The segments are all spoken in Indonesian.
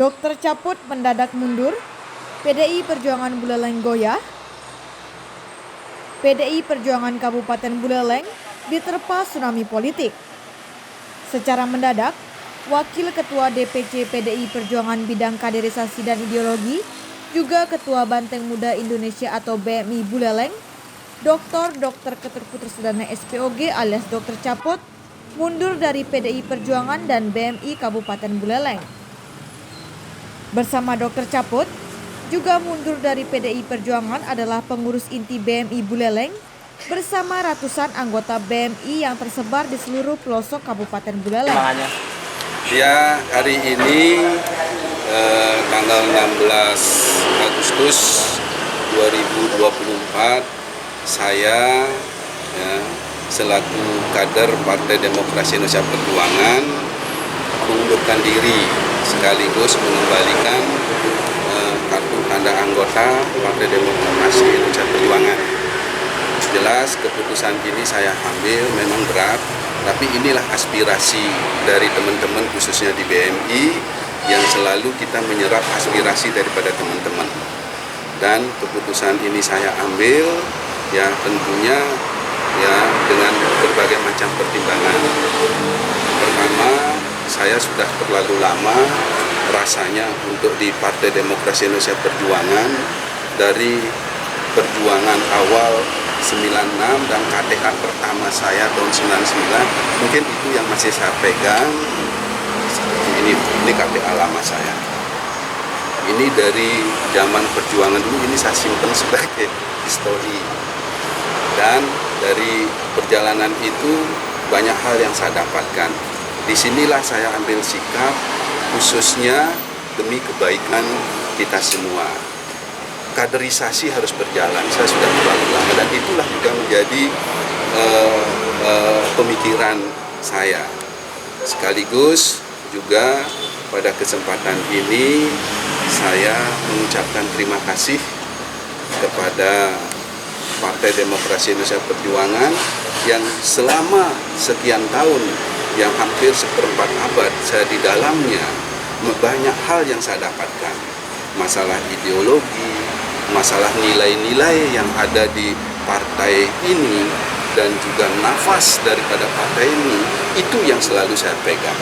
Dokter Caput mendadak mundur, PDI Perjuangan Buleleng goyah, PDI Perjuangan Kabupaten Buleleng diterpa tsunami politik. Secara mendadak, Wakil Ketua DPC PDI Perjuangan Bidang Kaderisasi dan Ideologi, juga Ketua Banteng Muda Indonesia atau BMI Buleleng, Dr. Keterputusudana SPOG alias Dokter Caput, mundur dari PDI Perjuangan dan BMI Kabupaten Buleleng. Bersama Dokter Caput, juga mundur dari PDI Perjuangan adalah pengurus inti BMI Buleleng bersama ratusan anggota BMI yang tersebar di seluruh pelosok Kabupaten Buleleng. Ya, hari ini tanggal 16 Agustus 2024 saya selaku kader Partai Demokrasi Indonesia Perjuangan mengundurkan diri sekaligus mengembalikan kartu tanda anggota Partai Demokrasi Indonesia Perjuangan. Jelas keputusan ini saya ambil memang berat, tapi inilah aspirasi dari teman-teman khususnya di BMI yang selalu kita menyerap aspirasi daripada teman-teman. Dan keputusan ini saya ambil ya tentunya ya dengan berbagai macam pertimbangan. Pertama, saya sudah terlalu lama rasanya untuk di Partai Demokrasi Indonesia Perjuangan, dari perjuangan awal 96 dan KTA pertama saya tahun 99, mungkin itu yang masih saya pegang. Ini KTA lama saya. Ini dari zaman perjuangan dulu, ini saya simpan sebagai histori. Dan dari perjalanan itu banyak hal yang saya dapatkan. Disinilah saya ambil sikap khususnya demi kebaikan kita semua. Kaderisasi harus berjalan, saya sudah terlalu lama dan itulah juga menjadi pemikiran saya. Sekaligus juga pada kesempatan ini saya mengucapkan terima kasih kepada Partai Demokrasi Indonesia Perjuangan yang selama sekian tahun, yang hampir seperempat abad saya di dalamnya, banyak hal yang saya dapatkan. Masalah ideologi, masalah nilai-nilai yang ada di partai ini, dan juga nafas daripada partai ini, itu yang selalu saya pegang.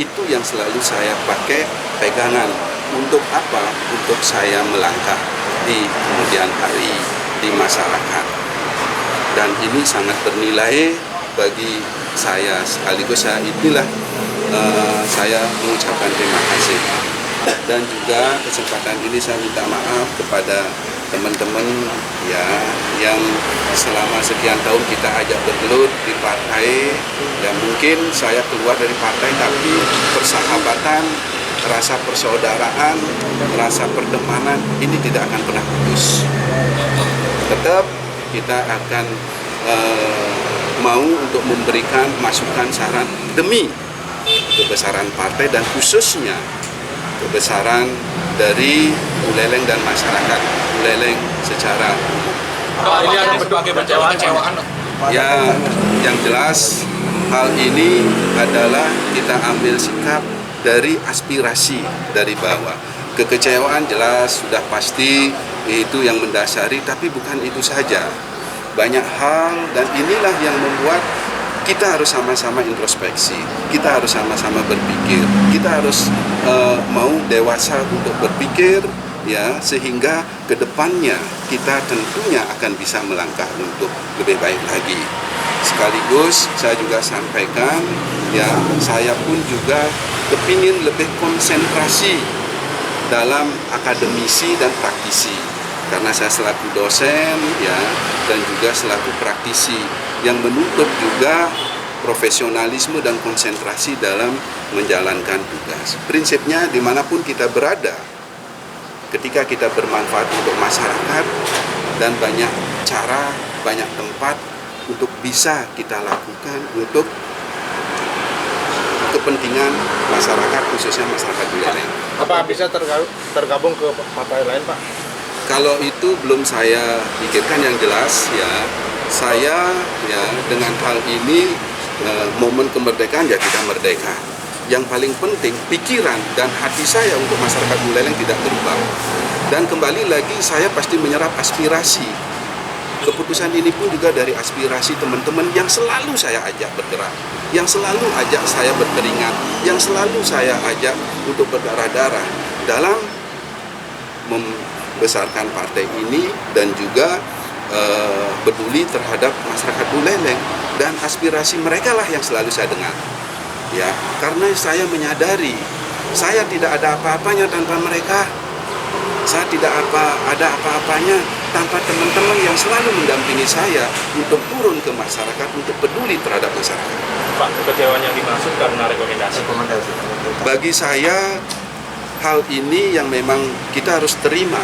Itu yang selalu saya pakai pegangan. Untuk apa? Untuk saya melangkah di kemudian hari di masyarakat. Dan ini sangat bernilai bagi saya, sekaligus saya mengucapkan terima kasih. Dan juga kesempatan ini saya minta maaf kepada teman-teman ya yang selama sekian tahun kita ajak bergelut di partai. Ya mungkin saya keluar dari partai, tapi persahabatan, rasa persaudaraan, rasa perdemanan ini tidak akan pernah putus. Tetap kita akan mau untuk memberikan masukan saran demi kebesaran partai dan khususnya kebesaran dari Buleleng dan masyarakat Buleleng secara umum. Ini ada berbagai kecewaan. Ya, yang jelas hal ini adalah kita ambil sikap dari aspirasi dari bawah. Kekecewaan jelas sudah pasti itu yang mendasari, tapi bukan itu saja. Banyak hal dan inilah yang membuat kita harus sama-sama introspeksi, kita harus sama-sama berpikir, kita harus mau dewasa untuk berpikir, ya sehingga kedepannya kita tentunya akan bisa melangkah untuk lebih baik lagi. Sekaligus saya juga sampaikan, ya saya pun juga kepingin lebih konsentrasi dalam akademisi dan praktisi, karena saya selaku dosen, ya dan juga selaku praktisi yang menuntut juga profesionalisme dan konsentrasi dalam menjalankan tugas. Prinsipnya dimanapun kita berada, ketika kita bermanfaat untuk masyarakat dan banyak cara, banyak tempat untuk bisa kita lakukan untuk kepentingan masyarakat, khususnya masyarakat Buleleng. Apa bisa tergabung ke partai lain, Pak? Kalau itu belum saya pikirkan, yang jelas ya saya ya dengan hal ini momen kemerdekaan ya kita merdeka. yang paling penting pikiran dan hati saya untuk masyarakat Buleleng tidak berubah. Dan kembali lagi saya pasti menyerap aspirasi. Keputusan ini pun juga dari aspirasi teman-teman yang selalu saya ajak bergerak, yang selalu ajak saya berkeringat, yang selalu saya ajak untuk berdarah-darah dalam membesarkan partai ini dan juga peduli terhadap masyarakat Buleleng, dan aspirasi mereka lah yang selalu saya dengar. Ya, karena saya menyadari saya tidak ada apa-apanya tanpa mereka. Saya tidak ada apa-apanya tanpa teman-teman yang selalu mendampingi saya untuk turun ke masyarakat, untuk peduli terhadap masyarakat. Pak, kekecewaan yang dimaksud karena rekomendasi. Bagi saya, hal ini yang memang kita harus terima.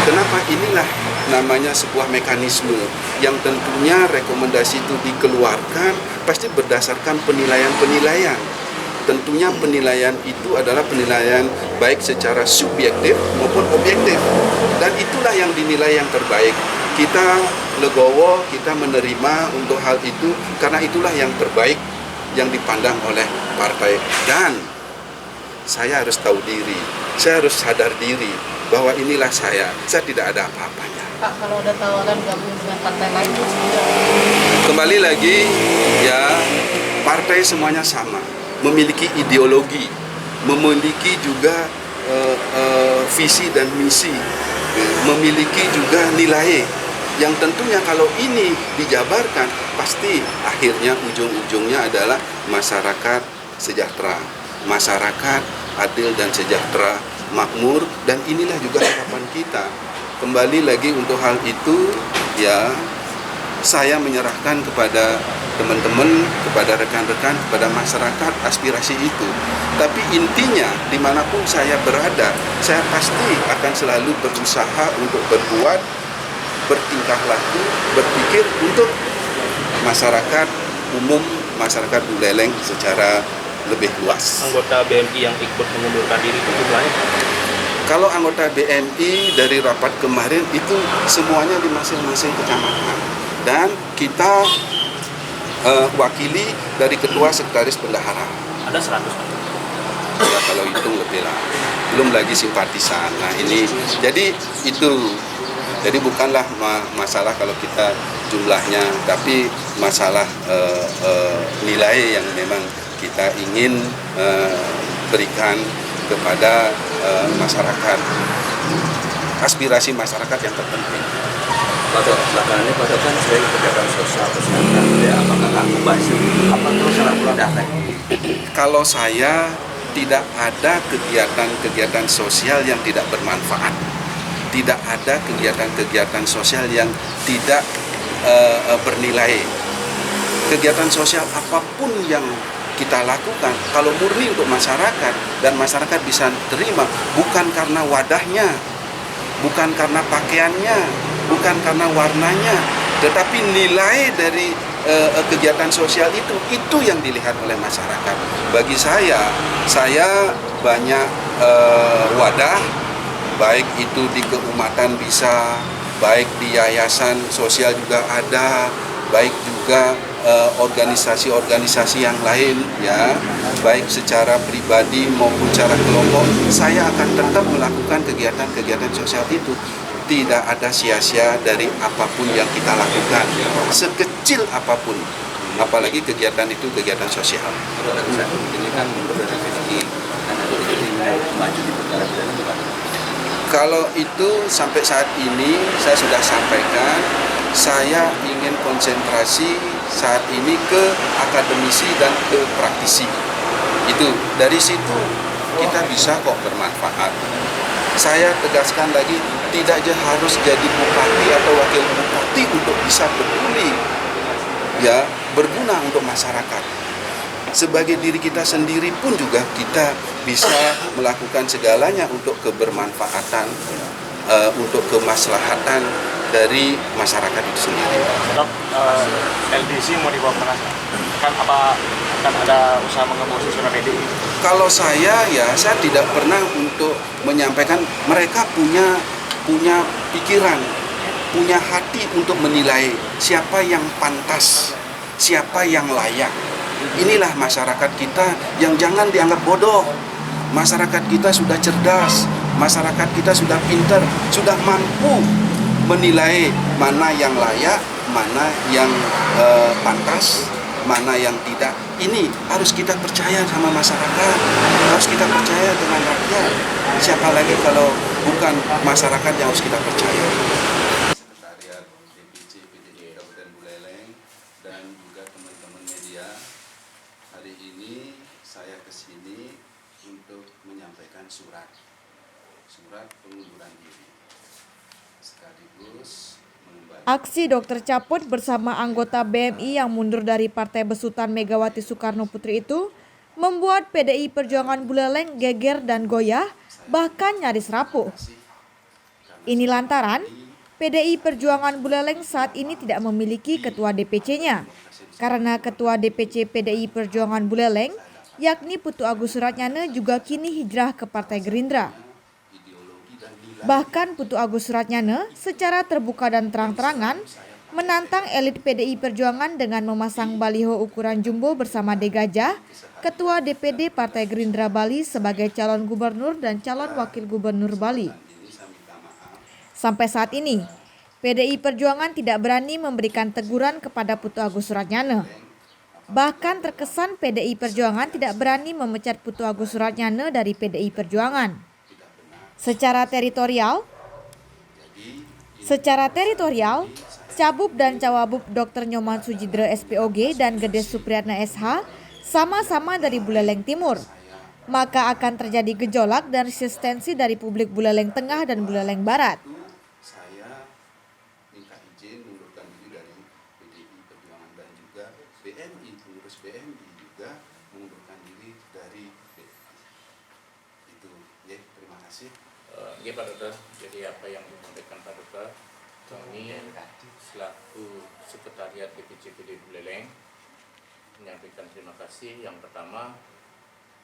Kenapa? Inilah namanya sebuah mekanisme yang tentunya rekomendasi itu dikeluarkan pasti berdasarkan penilaian-penilaian. Tentunya penilaian itu adalah penilaian baik secara subjektif maupun objektif. Dan itulah yang dinilai yang terbaik. Kita legowo, kita menerima untuk hal itu karena itulah yang terbaik yang dipandang oleh partai. Dan saya harus tahu diri, saya harus sadar diri bahwa inilah saya tidak ada apa-apanya. Pak, kalau ada tawaran gabung dengan partai lain, kembali lagi ya, partai semuanya sama, memiliki ideologi, memiliki juga visi dan misi, memiliki juga nilai yang tentunya kalau ini dijabarkan pasti akhirnya ujung-ujungnya adalah masyarakat sejahtera, masyarakat adil dan sejahtera, makmur, dan inilah juga harapan kita. Kembali lagi untuk hal itu ya, saya menyerahkan kepada teman-teman, kepada rekan-rekan, kepada masyarakat aspirasi itu. Tapi intinya dimanapun saya berada, saya pasti akan selalu berusaha untuk berbuat, bertingkah laku, berpikir untuk masyarakat umum, masyarakat Buleleng secara lebih luas. Anggota BMI yang ikut mengundurkan diri itu jumlahnya? Kalau anggota BMI dari rapat kemarin itu semuanya di masing-masing kecamatan. Dan kita wakili dari ketua sekretaris bendahara. Ada 100. Ya, kalau hitung lebih lah. Belum lagi simpatisan. Nah ini, jadi itu. Jadi bukanlah masalah kalau kita jumlahnya, tapi masalah nilai yang memang kita ingin berikan kepada masyarakat. Aspirasi masyarakat yang terpenting. Pada belakangan ini pada kan sebagai kegiatan sosial kesehatan ya, apakah aku bahasa apa terus sangat mudah? Kalau saya tidak ada kegiatan-kegiatan sosial yang tidak bermanfaat, tidak ada kegiatan-kegiatan sosial yang tidak bernilai. Kegiatan sosial apapun yang kita lakukan, kalau murni untuk masyarakat dan masyarakat bisa terima, bukan karena wadahnya, bukan karena pakaiannya, bukan karena warnanya, tetapi nilai dari kegiatan sosial itu yang dilihat oleh masyarakat. Bagi saya banyak wadah, baik itu di keumatan bisa, baik di yayasan sosial juga ada, baik juga organisasi-organisasi yang lain ya, baik secara pribadi maupun secara kelompok. Saya akan tetap melakukan kegiatan-kegiatan sosial itu. Tidak ada sia-sia dari apapun yang kita lakukan, sekecil apapun, apalagi kegiatan itu kegiatan sosial. Ini kan berdasarkan karena jadi maju di perkara pidana. Kalau itu sampai saat ini saya sudah sampaikan, saya ingin konsentrasi saat ini ke akademisi dan ke praktisi. Itu dari situ kita bisa kok bermanfaat. Saya tegaskan lagi, tidak aja harus jadi bupati atau wakil bupati untuk bisa peduli, ya, berguna untuk masyarakat. Sebagai diri kita sendiri pun juga kita bisa melakukan segalanya untuk kebermanfaatan, untuk kemaslahatan dari masyarakat itu sendiri. LDC mau dibawa kemana? Kan apa akan ada usaha mengembosi surat PDI? Kalau saya tidak pernah untuk menyampaikan, mereka punya pikiran, punya hati untuk menilai siapa yang pantas, siapa yang layak Inilah masyarakat kita yang jangan dianggap bodoh. Masyarakat kita sudah cerdas, masyarakat kita sudah pintar, sudah mampu menilai mana yang layak, mana yang pantas, mana yang tidak. Ini harus kita percaya sama masyarakat, harus kita percaya dengan rakyat. Siapa lagi kalau bukan masyarakat yang harus kita percaya. Sekretariat DPC PDI Kabupaten Buleleng dan juga teman-teman media, hari ini saya kesini untuk menyampaikan surat pengunduran diri sekaligus mengembalikan. Aksi Dr. Caput bersama anggota BMI yang mundur dari Partai Besutan Megawati Soekarno Putri itu membuat PDI Perjuangan Buleleng geger dan goyah, bahkan nyaris rapuh. Ini lantaran PDI Perjuangan Buleleng saat ini tidak memiliki ketua DPC-nya, karena ketua DPC PDI Perjuangan Buleleng, yakni Putu Agus Suratnyana, juga kini hijrah ke Partai Gerindra. Bahkan Putu Agus Suratnyana secara terbuka dan terang-terangan menantang elit PDI Perjuangan dengan memasang baliho ukuran jumbo bersama D. Gajah, Ketua DPD Partai Gerindra Bali sebagai calon gubernur dan calon wakil gubernur Bali. Sampai saat ini, PDI Perjuangan tidak berani memberikan teguran kepada Putu Agus Suratnyana. Bahkan terkesan PDI Perjuangan tidak berani memecat Putu Agus Suratnyana dari PDI Perjuangan. Secara teritorial, Cabub dan Cawabub Dr. Nyoman Sujidra SPOG dan Gede Supriyatna SH sama-sama dari Buleleng Timur. Maka akan terjadi gejolak dan resistensi dari publik Buleleng Tengah dan Buleleng Barat. Saya minta izin mengundurkan diri dari PDI Perjuangan dan juga BMI, pengurus BMI juga mengundurkan diri dari BMI. Itu, ya, terima kasih. Iya Pak Dokter, jadi apa yang disampaikan Pak Dokter, kami selaku Sekretariat DPC PDI Buleleng menyampaikan terima kasih. Yang pertama,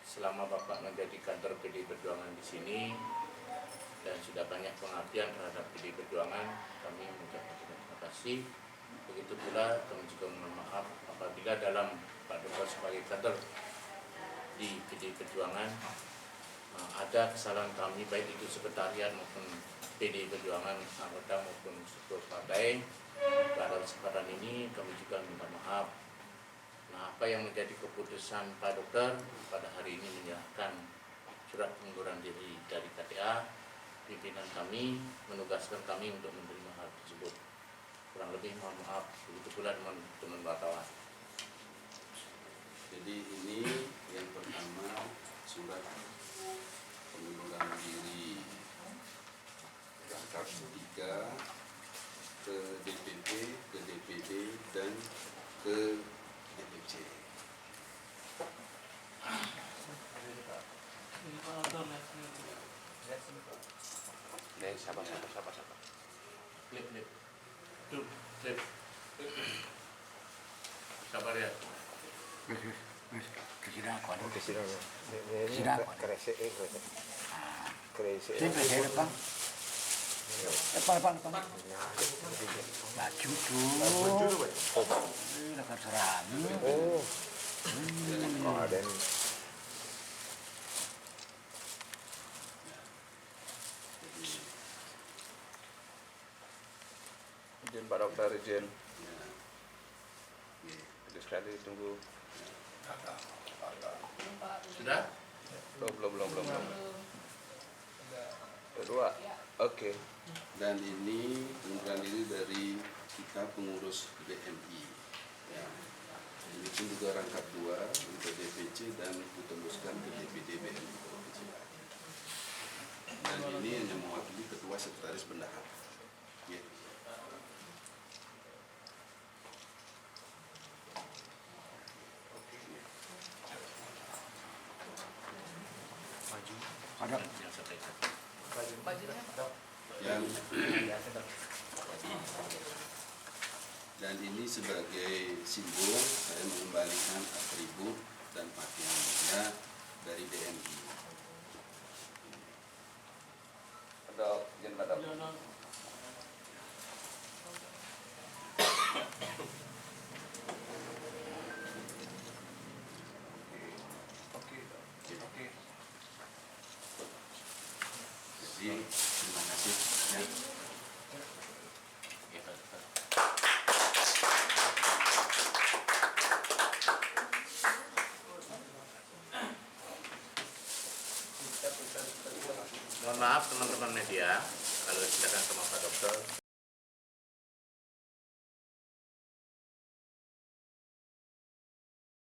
selama Bapak menjadi kader PDI Perjuangan di sini dan sudah banyak pengabdian terhadap PDI Perjuangan, kami mengucapkan terima kasih. Begitu pula kami juga mohon maaf apabila dalam Pak Dokter sebagai kader di PDI Perjuangan ada kesalahan kami, baik itu sekretariat maupun PDI Perjuangan anggota maupun struktur partai. Pada kesempatan ini kami juga minta maaf. Nah, apa yang menjadi keputusan Pak Dokter pada hari ini menyerahkan surat pengunduran diri dari KTA, pimpinan kami menugaskan kami untuk menerima hal tersebut. Kurang lebih mohon maaf, begitu pula teman-teman wartawan. Jadi ini yang pertama, surat pengunduran diri rangkap 3 ke DPP, ke DPD, dan ke DPC. Sabar. Klip. Sabar ya. Izin Pak Dokter, izin. Jadi sekali tunggu. Sudah? Belum. Kedua, oke. Dan ini pengunduran diri dari kita pengurus BMI. Ya. Ini pun juga rangkap 2 untuk DPC dan ditembuskan ke DPD BMI. Dan ini hanya mewakili ketua sekretaris bendahara. Ya. Dan ini sebagai simbol saya mengembalikan atribut dan pakaiannya dari BMI. Ada izin Pak Dokter. Jadi terima kasih. Ya. Ya, Pak Dokter. Mohon maaf teman-teman media, kalau silakan sama Pak Dokter.